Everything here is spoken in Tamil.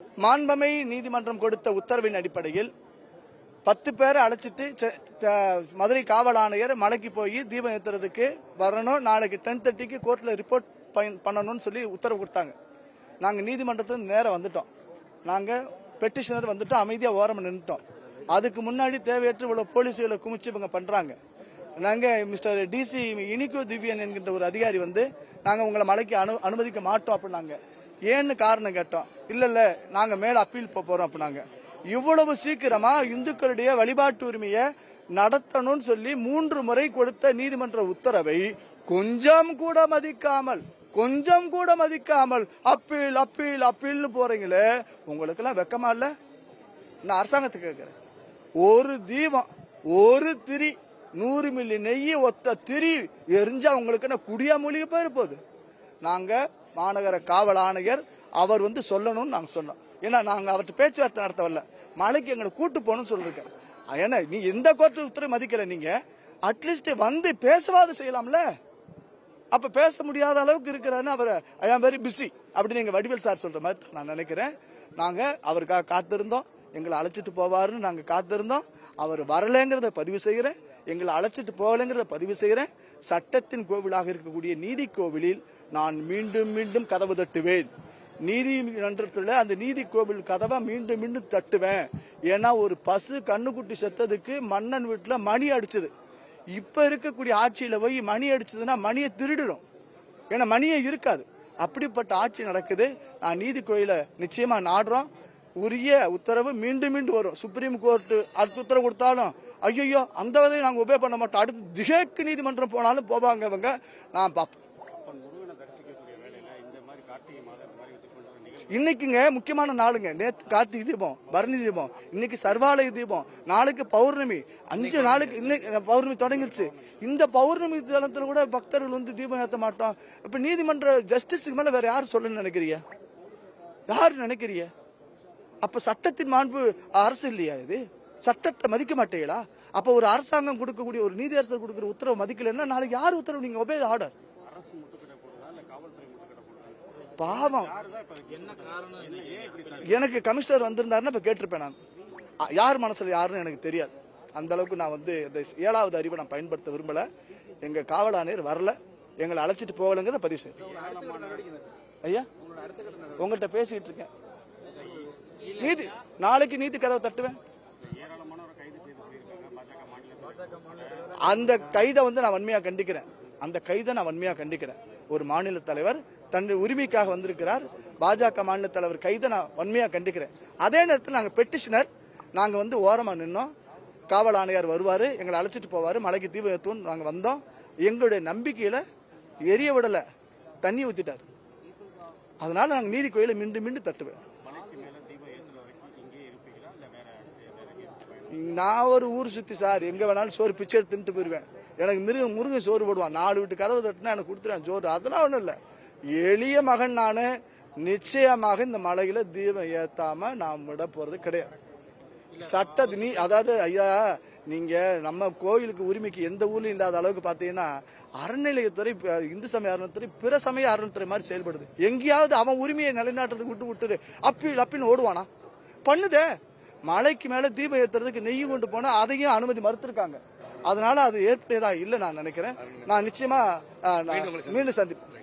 மாண்பமை நீதிமன்றம் கொடுத்த உத்தரவின் அடிப்படையில் 10 பேரை அழைச்சிட்டு மதுரை காவல் ஆணையர் மலைக்கு போய் தீபம் ஏற்றுறதுக்கு வரணும், நாளைக்கு 10:30க்கு கோர்ட்ல ரிப்போர்ட் பண்ணணும்னு சொல்லி உத்தரவு கொடுத்தாங்க. நாங்க நீதிமன்றத்துக்கு நேரம் வந்துட்டோம். நாங்க பெட்டிஷனர் வந்துட்டோம், அமைதியா ஓரம் நின்றுட்டோம். அதுக்கு முன்னாடி தேவையற்ற இவ்வளவு போலீஸ்களை குமிச்சு இவங்க பண்றாங்க. நாங்க மிஸ்டர் டிசி இனிகோ திவ்யன் என்கின்ற ஒரு அதிகாரி வந்து நாங்க உங்களை மலைக்கு அனுமதிக்க மாட்டோம் அப்படின்னாங்க. ஏன்னு காரணம் கேட்டோம். இல்ல நாங்க மேல அப்பீல் போறோம் அப்படின்னாங்க. இவ்வளவு சீக்கிரமா இந்துக்களுடைய வழிபாட்டு உரிமையை நடத்தணும்னு சொல்லி 3 முறை கொடுத்த நீதிமன்ற உத்தரவை கொஞ்சம் கூட மதிக்காமல் அப்பீல் அப்பீல் அப்பீல்னு போறீங்களே, உங்களுக்கு எல்லாம் வெக்கமா இல்ல? நான் அரசாங்கத்துக்கு கேட்கிறேன். ஒரு தீபம், ஒரு திரி, 100 மில்லி நெய் ஒத்த திரி எரிஞ்சா உங்களுக்கு என்ன குடியா மூலிகை போயிருப்போது? நாங்க மாநகர காவல் ஆணையர் அவர் வந்து சொல்லணும்னு நாங்க சொன்னோம். ஏன்னா நாங்க அவர்கிட்ட பேச்சுவார்த்தை நடத்த வரல, மலைக்கு எங்களை கூட்டு போகணும்னு சொல்லிருக்கேன். ஏன்னா நீ எந்த கோர்ட்டு உத்தரவு மதிக்கல, நீங்க அட்லீஸ்ட் வந்து பேசவாது செய்யலாம்ல. அப்ப பேச முடியாத அளவுக்கு இருக்கிறாருன்னு அவர் ஐ ஆம் வெரி பிஸி அப்படின்னு எங்க வடிவேல் சார் சொல்ற மாதிரி நான் நினைக்கிறேன். நாங்க அவருக்காக காத்திருந்தோம், எங்களை அழைச்சிட்டு போவாருன்னு நாங்க காத்திருந்தோம். அவர் வரலங்கிறத பதிவு செய்யறேன், எங்களை அழைச்சிட்டு போகலங்கிறத பதிவு செய்யறேன். சட்டத்தின் கோவிலாக இருக்கக்கூடிய நீதி கோவிலில் நான் மீண்டும் மீண்டும் கதவு தட்டுவேன். நீதிமன்றத்தில் அந்த நீதி கோவில் கதவை மீண்டும் மீண்டும் தட்டுவேன். ஏன்னா ஒரு பசு கண்ணுக்குட்டி செத்ததுக்கு மன்னன் வீட்டுல மணி அடிச்சது. இப்ப இருக்கக்கூடிய ஆட்சியில போய் மணி அடிச்சதுன்னா மணியை திருடுறோம், ஏன்னா மணியே இருக்காது. அப்படிப்பட்ட ஆட்சி நடக்குது. நான் நீதி கோயில நிச்சயமா நாடுறோம். உரிய உத்தரவு மீண்டும் மீண்டும் வரும். சுப்ரீம் கோர்ட் அடுத்த உத்தரவு கொடுத்தாலும் ஐயோ அந்த வகையை நாங்க உபயோக பண்ண மாட்டோம். அடுத்து திகேக்கு நீதிமன்றம் போனாலும் போவாங்க அவங்க. நான் பார்ப்பேன். இன்னைக்குங்க முக்கியமான நாளுங்க. நேற்று கார்த்திகை தீபம், பரணி தீபம், இன்னைக்கு சர்வாலய தீபம், நாளைக்கு பௌர்ணமி. 5 நாளுக்கு இன்னைக்கு பௌர்ணமி தொடங்கிருச்சு. இந்த பௌர்ணமி தினத்துல கூட பக்தர்கள் வந்து தீபம் ஏற்ற மாட்டோம். இப்ப நீதிமன்ற ஜஸ்டிஸுக்கு மேல வேற யாரு சொல்லணும்னு நினைக்கிறீங்க? யாரு நினைக்கிறீங்க? அப்ப சட்டத்தின் மாண்பு அரசு இல்லையா? இது சட்டத்தை மதிக்க மாட்டீங்களா? அப்ப ஒரு அரசாங்கம் கொடுக்கக்கூடிய ஒரு நீதி அரசர் கொடுக்கிற உத்தரவு மதிக்கலன்னா நாளைக்கு யார் உத்தரவு? நீங்க ஒபே ஆர்டர். பாவம், எனக்கு கமிஷனர் வந்திருந்தாருன்னா இப்ப கேட்டிருப்பேன். நான் யார் மனசுல யாருன்னு எனக்கு தெரியாது. அந்த அளவுக்கு நான் வந்து 7வது அறிவை நான் பயன்படுத்த விரும்பல. எங்க காவல் ஆணையர் வரல, எங்களை அழைச்சிட்டு போகலங்கிறத பதிவு செய்ய. ஐயா உங்கள்கிட்ட பேசிட்டு இருக்கேன். நீதி நாளைக்கு நீதி கதவை தட்டுவேன். அந்த கைதை வந்து நான் வன்மையா கண்டிக்கிறேன். அந்த கைதை நான் வன்மையா கண்டிக்கிறேன். ஒரு மாநில தலைவர் தன்னுடைய உரிமைக்காக வந்திருக்கிறார். பாஜக மாநில தலைவர் கைதை நான் வன்மையா கண்டிக்கிறேன். அதே நேரத்தில் நாங்க பெட்டிஷனர் நாங்க வந்து ஓரமா நின்னோம். காவல் ஆணையர் வருவாரு, எங்களை அழைச்சிட்டு போவாரு, மலைக்கு தீபம் ஏற்றுவோம். நாங்க வந்தோம். எங்களுடைய நம்பிக்கையில எரிய விடல, தண்ணி ஊத்திட்டாரு. அதனால நாங்க நீதி கோயிலை மீண்டும் மீண்டும் தட்டுவேன். நான் ஒரு ஊர் சுத்தி சார், எங்க வேணாலும் சோறு பிச்சை தின்ட்டு போயிருவேன். எனக்கு முருகன் சோறு போடுவான். 4 வீட்டு கதவு தட்டுனா எனக்கு கொடுத்துருவேன் சோறு. அதெல்லாம் ஒண்ணும் இல்ல. எளிய மகன் நானு. நிச்சயமாக இந்த மலையில தீபம் ஏத்தாம நான் விட போறது கிடையாது. சட்டத்து அதாவது ஐயா, நீங்க நம்ம கோயிலுக்கு உரிமைக்கு எந்த ஊர்லயும் இல்லாத அளவுக்கு பாத்தீங்கன்னா அறநிலையத்துறை, இந்து சமய அறநிலையத்துறை பிற சமய அறநிலையத்துறை மாதிரி செயல்படுது. எங்கேயாவது அவன் உரிமையை நிலைநாட்டுறதுக்கு விட்டுட்டு அப்பீல் ஓடுவானா? பண்ணுதே. மலைக்கு மேல தீபம் ஏத்துறதுக்கு நெய் கொண்டு போனா அதையும் அனுமதி மறுத்திருக்காங்க. அதனால அது ஏற்புடையதா இல்ல நான் நினைக்கிறேன். நான் நிச்சயமா மீண்டும் சந்திப்பேன்.